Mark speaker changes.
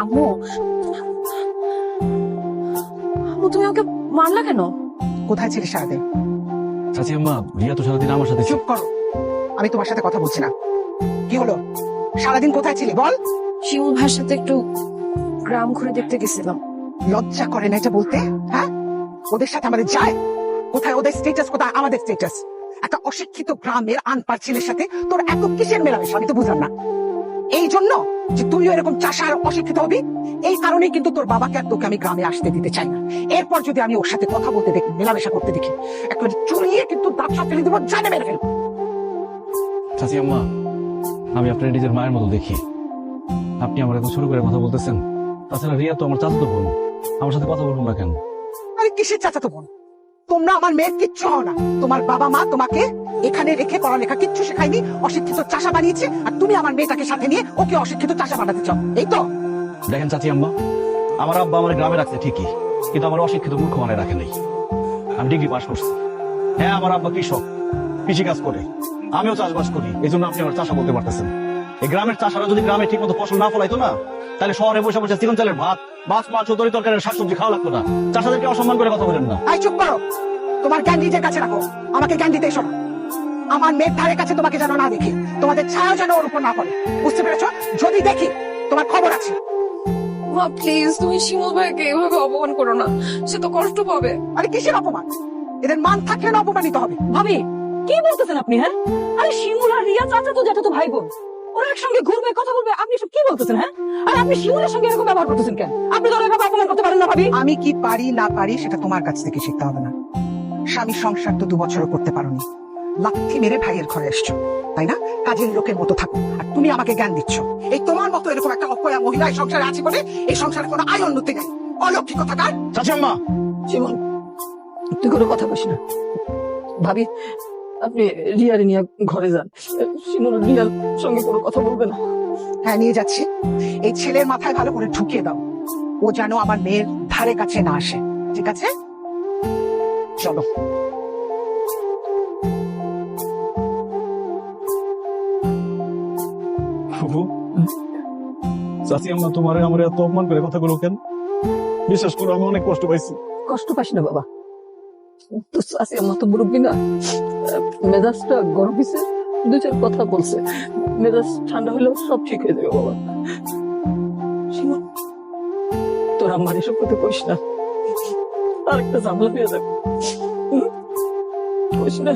Speaker 1: আম্মু, আম্মু তুমি ওকে মারলা কেন?
Speaker 2: কোথায় ছিলি সারাদিন?
Speaker 3: চাচি আম্মা, রিয়া তো সারাদিন আমার সাথে।
Speaker 2: চুপ করো, আমি তোমার সাথে কথা বলছি না। কি হলো, সারাদিন কোথায় ছিলি বল?
Speaker 1: শিমুল ভাইয়ের সাথে একটু গ্রাম ঘুরে দেখতে গেছিলাম।
Speaker 2: লজ্জা করে না এটা বলতে? হ্যাঁ, ওদের সাথে আমাদের যায় কোথায়? ওদের স্টেটাস কোথায়, আমাদের স্টেটাস? একটা অশিক্ষিত গ্রামের আনপার ছেলের সাথে তোর এত কিসের মেলামেশা আমি তো বুঝলাম না। এই জন্য যে তুইও এরকম চাষা আর অশিক্ষিত হবি, এই কারণেই কিন্তু তোর বাবাকে আর তোকে আমি গ্রামে আসতে দিতে চাই না। এরপর যদি আমি ওর সাথে কথা বলতে দেখি, মেলামেশা করতে দেখি, একেবারে চুরিয়ে কিন্তু দাঁত ফেলে দেবো, জানে মেরে ফেলবো।
Speaker 3: চাচি আম্মা, আমি আপনার নিজের মায়ের মতো দেখি। আপনি আমার এত শুরু করে কথা বলতেছেন। তাছাড়া রিয়া তো আমার চাচাতো বোন, আমার সাথে কথা বলুন না কেন?
Speaker 2: আরে কিসের চাচাতো বোন? তোমরা আমার মেয়ের কিচ্ছু হও না। তোমার বাবা মা তোমাকে এখানে রেখে পড়ালেখা কিচ্ছু শেখায়নি, অশিক্ষিত চাষা বানিয়েছে, আর তুমি আমার মেয়েটাকে সাথে নিয়ে ওকে অশিক্ষিত চাষা বানাতে চাও, এই তো?
Speaker 3: দেখেন চাচি আম্মা, আমার আব্বা আমার গ্রামে রাখছে ঠিকই, কিন্তু আমার অশিক্ষিত মূর্খ মানে রাখে নাই। আমি ডিগ্রি পাস করছি। হ্যাঁ, আমার আব্বা কৃষক, কৃষি কাজ করে, আমিও চাষবাস করি। এই জন্য আপনি আমার চাষা বলতে পারতেছেন। এই গ্রামের চাষারা যদি গ্রামে ঠিক মতো ফসল না ফলাইতো না, তাহলে শহরে বসে বসে চিকন চালের ভাত, মাছ, মাংস, তরি তরকারির শাকসবজি খাওয়া লাগতো না। চাষাদেরকে অসম্মান করে কথা বলেন না।
Speaker 2: আই চুপ করো, তোমার জ্ঞান নিজের কাছে রাখো, আমাকে জ্ঞান দিতে এসো না। আমার মেয়ের ধারে কাছে তোমাকে যেন না দেখি, তোমাদের ছায়া যেন ওর উপর না পড়ে, বুঝতে পেরেছো? যদি দেখি তোমার খবর আছে।
Speaker 1: মা প্লিজ, তুমি শিমুল ভাইকে এভাবে অপমান করো না, সে তো কষ্ট পাবে।
Speaker 2: আরে কিসের অপমান? এদের মান থাকলে না অপমানিত হবে?
Speaker 4: ভাবি, কি বলতেছেন আপনি? হ্যাঁ, আরে শিমুল আর রিয়া চাচা তো যেটা তো ভাই বোন, ওরা একসঙ্গে ঘুরবে, কথা বলবে, আপনি সব কি বলতেছেন? হ্যাঁ, আর আপনি শিমুলের সঙ্গে এরকম ব্যবহার করতেছেন কেন? আপনি তো এভাবে অপমান করতে পারেন না ভাবি।
Speaker 2: আমি কি পারি না পারি সেটা তোমার কাছ থেকে শিখতে হবে না। স্বামীর সংসার তো 2 বছরও করতে পারোনি, লাথি মেরে ভাইয়ের ঘরে এসছো, তাই না? কাজের লোকের মতো থাকো, আর তুমি আমাকে জ্ঞান দিচ্ছ। এই তোমার মতো এরকম একটা অপয়া মহিলা এই সংসারে আছে বলে এই সংসারে কোনো আয় উন্নতি নেই। অলৌকিক কথাকার।
Speaker 3: চাচি আম্মা,
Speaker 4: শিমুল, তুই কোনো কথা বলিস না। ভাবি, আপনি রিয়ারে নিয়ে ঘরে যান। শিমুল রিয়ার সঙ্গে কোনো কথা বলবে না।
Speaker 2: হ্যাঁ, নিয়ে যাচ্ছি। এই ছেলের মাথায় ভালো করে ঢুকিয়ে দাও, ও যেন আমার মেয়ের ধারে কাছে না আসে, ঠিক আছে? চলো।
Speaker 3: ফুফু, চাচি আম্মা তোমার আমার এত অপমান করে কথাগুলো কেন? বিশ্বাস করো, আমি অনেক কষ্ট পাইছি।
Speaker 4: কষ্ট পাস না বাবা, তো চাচি আমার তো মুরব্বী না, মেজাজটা গরম হয়েছে, 2-4 কথা বলছে, মেজাজ ঠান্ডা হলেও সব ঠিক হয়ে যাবে বাবা। শিমুল, তোর আমার এসব কথা কইস না, আরেকটা ঝামেলা হয়ে যাবে, কইস না।